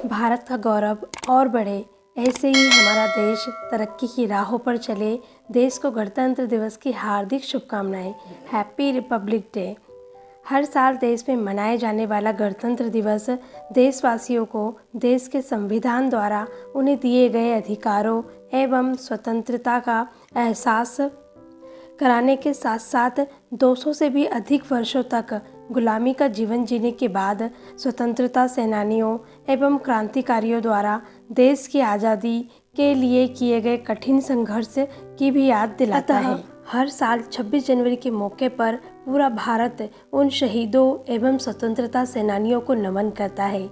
भारत का गौरव और बढ़े, ऐसे ही हमारा देश तरक्की की राहों पर चले। देश को गणतंत्र दिवस की हार्दिक शुभकामनाएं। Happy Republic day. हर साल देश में मनाए जाने वाला गणतंत्र दिवस देशवासियों को देश के संविधान द्वारा उन्हें दिए गए अधिकारों एवं स्वतंत्रता का एहसास कराने के साथ साथ 200 से भी अधिक वर्षों तक गुलामी का जीवन जीने के बाद स्वतंत्रता सेनानियों एवं क्रांतिकारियों द्वारा देश की आज़ादी के लिए किए गए कठिन संघर्ष की भी याद दिलाता है। हर साल 26 जनवरी के मौके पर पूरा भारत उन शहीदों एवं स्वतंत्रता सेनानियों को नमन करता है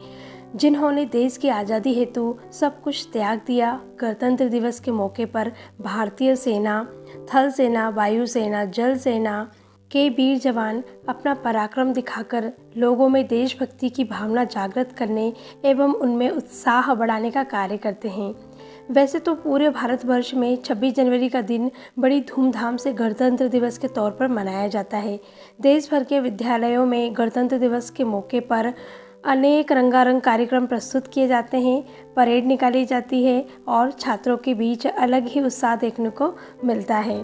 जिन्होंने देश की आज़ादी हेतु सब कुछ त्याग दिया। गणतंत्र दिवस के मौके पर भारतीय सेना, थल सेना, वायु सेना, जल सेना के वीर जवान अपना पराक्रम दिखाकर लोगों में देशभक्ति की भावना जागृत करने एवं उनमें उत्साह बढ़ाने का कार्य करते हैं। वैसे तो पूरे भारतवर्ष में 26 जनवरी का दिन बड़ी धूमधाम से गणतंत्र दिवस के तौर पर मनाया जाता है। देश भर के विद्यालयों में गणतंत्र दिवस के मौके पर अनेक रंगारंग कार्यक्रम प्रस्तुत किए जाते हैं, परेड निकाली जाती है और छात्रों के बीच अलग ही उत्साह देखने को मिलता है।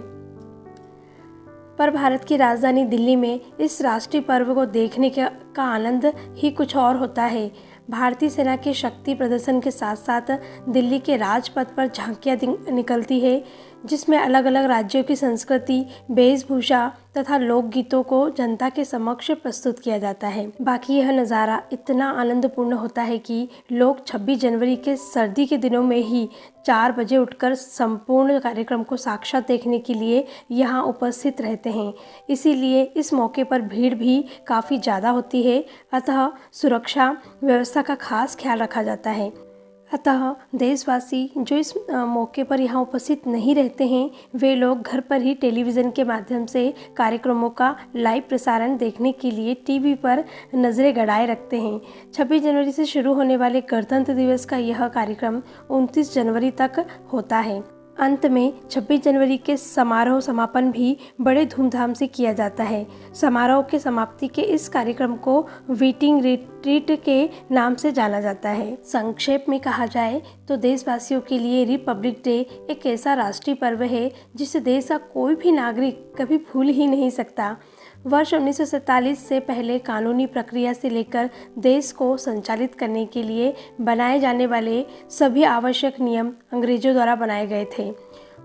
पर भारत की राजधानी दिल्ली में इस राष्ट्रीय पर्व को देखने का आनंद ही कुछ और होता है। भारतीय सेना के शक्ति प्रदर्शन के साथ साथ दिल्ली के राजपथ पर झांकियां निकलती है जिसमें अलग अलग राज्यों की संस्कृति, वेशभूषा तथा लोकगीतों को जनता के समक्ष प्रस्तुत किया जाता है। बाकी यह नज़ारा इतना आनंदपूर्ण होता है कि लोग 26 जनवरी के सर्दी के दिनों में ही 4 बजे उठकर संपूर्ण कार्यक्रम को साक्षात देखने के लिए यहाँ उपस्थित रहते हैं। इसीलिए इस मौके पर भीड़ भी काफ़ी ज़्यादा होती है, अतः सुरक्षा व्यवस्था का खास ख्याल रखा जाता है। अतः देशवासी जो इस मौके पर यहाँ उपस्थित नहीं रहते हैं वे लोग घर पर ही टेलीविज़न के माध्यम से कार्यक्रमों का लाइव प्रसारण देखने के लिए टीवी पर नज़रें गड़ाए रखते हैं। 26 जनवरी से शुरू होने वाले गणतंत्र दिवस का यह कार्यक्रम 29 जनवरी तक होता है। अंत में 26 जनवरी के समारोह समापन भी बड़े धूमधाम से किया जाता है। समारोह के समाप्ति के इस कार्यक्रम को वीटिंग रिट्रीट के नाम से जाना जाता है। संक्षेप में कहा जाए तो देशवासियों के लिए रिपब्लिक डे एक ऐसा राष्ट्रीय पर्व है जिसे देश का कोई भी नागरिक कभी भूल ही नहीं सकता। वर्ष 1947 से पहले कानूनी प्रक्रिया से लेकर देश को संचालित करने के लिए बनाए जाने वाले सभी आवश्यक नियम अंग्रेजों द्वारा बनाए गए थे।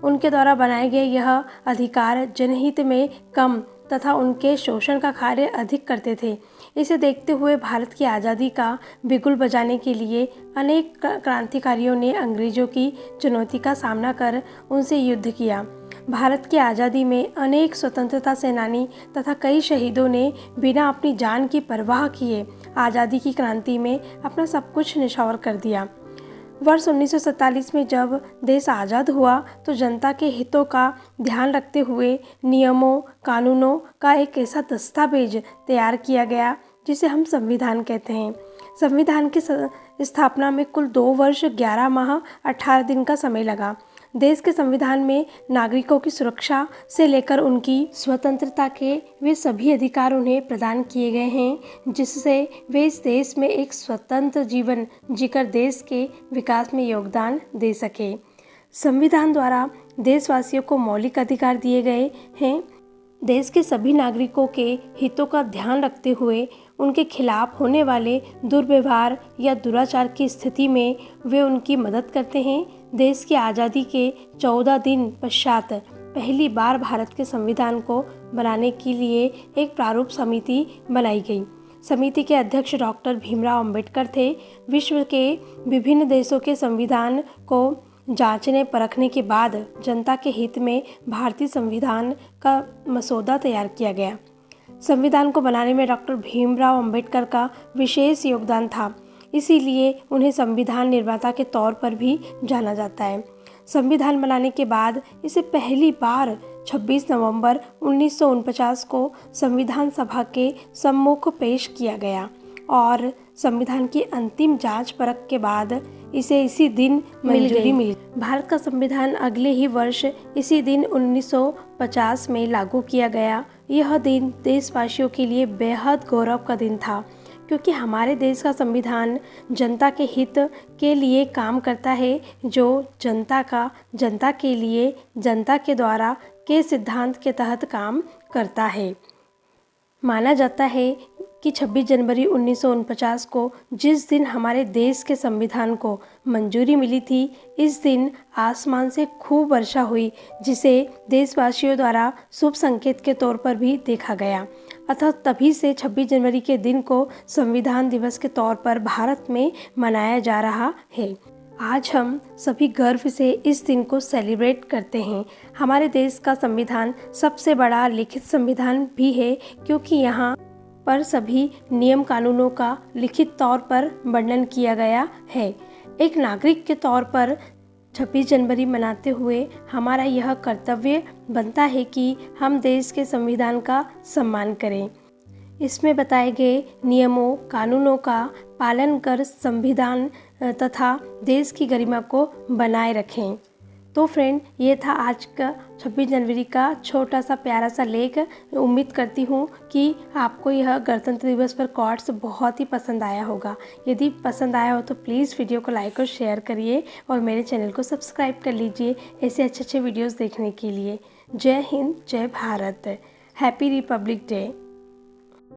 उनके द्वारा बनाए गए यह अधिकार जनहित में कम तथा उनके शोषण का कार्य अधिक करते थे। इसे देखते हुए भारत की आज़ादी का बिगुल बजाने के लिए अनेक क्रांतिकारियों ने अंग्रेजों की चुनौती का सामना कर उनसे युद्ध किया। भारत की आज़ादी में अनेक स्वतंत्रता सेनानी तथा कई शहीदों ने बिना अपनी जान की परवाह किए आज़ादी की क्रांति में अपना सब कुछ निछावर कर दिया। वर्ष 1947 में जब देश आज़ाद हुआ तो जनता के हितों का ध्यान रखते हुए नियमों कानूनों का एक ऐसा दस्तावेज तैयार किया गया जिसे हम संविधान कहते हैं। संविधान की स्थापना में कुल 2 वर्ष 11 माह 18 दिन का समय लगा। देश के संविधान में नागरिकों की सुरक्षा से लेकर उनकी स्वतंत्रता के वे सभी अधिकार उन्हें प्रदान किए गए हैं जिससे वे इस देश में एक स्वतंत्र जीवन जीकर देश के विकास में योगदान दे सके। संविधान द्वारा देशवासियों को मौलिक अधिकार दिए गए हैं। देश के सभी नागरिकों के हितों का ध्यान रखते हुए उनके खिलाफ होने वाले दुर्व्यवहार या दुराचार की स्थिति में वे उनकी मदद करते हैं। देश की आज़ादी के 14 दिन पश्चात पहली बार भारत के संविधान को बनाने के लिए एक प्रारूप समिति बनाई गई। समिति के अध्यक्ष डॉक्टर भीमराव अंबेडकर थे। विश्व के विभिन्न देशों के संविधान को जांचने परखने के बाद जनता के हित में भारतीय संविधान का मसौदा तैयार किया गया। संविधान को बनाने में डॉक्टर भीमराव अंबेडकर का विशेष योगदान था, इसीलिए उन्हें संविधान निर्माता के तौर पर भी जाना जाता है। संविधान बनाने के बाद इसे पहली बार 26 नवंबर 1949 को संविधान सभा के सम्मुख पेश किया गया और संविधान की अंतिम जांच परख के बाद इसे इसी दिन मंजूरी मिली। भारत का संविधान अगले ही वर्ष इसी दिन 1950 में लागू किया गया। यह दिन देशवासियों के लिए बेहद गौरव का दिन था क्योंकि हमारे देश का संविधान जनता के हित के लिए काम करता है, जो जनता के लिए जनता के द्वारा के सिद्धांत के तहत काम करता है। माना जाता है कि 26 जनवरी 1949 को जिस दिन हमारे देश के संविधान को मंजूरी मिली थी, इस दिन आसमान से खूब वर्षा हुई, जिसे देशवासियों द्वारा शुभ संकेत के तौर पर भी देखा गया। अतः तभी से 26 जनवरी के दिन को संविधान दिवस के तौर पर भारत में मनाया जा रहा है। आज हम सभी गर्व से इस दिन को सेलिब्रेट करते हैं। हमारे देश का संविधान सबसे बड़ा लिखित संविधान भी है, क्योंकि यहाँ पर सभी नियम कानूनों का लिखित तौर पर वर्णन किया गया है। एक नागरिक के तौर पर 26 जनवरी मनाते हुए हमारा यह कर्तव्य बनता है कि हम देश के संविधान का सम्मान करें। इसमें बताए गए नियमों कानूनों का पालन कर संविधान तथा देश की गरिमा को बनाए रखें। तो फ्रेंड, ये था आज का 26 जनवरी का छोटा सा प्यारा सा लेख। उम्मीद करती हूँ कि आपको यह गणतंत्र दिवस पर कोट्स बहुत ही पसंद आया होगा। यदि पसंद आया हो तो प्लीज़ वीडियो को लाइक और शेयर करिए और मेरे चैनल को सब्सक्राइब कर लीजिए ऐसे अच्छे वीडियोज़ देखने के लिए। जय हिंद, जय भारत, हैप्पी रिपब्लिक डे।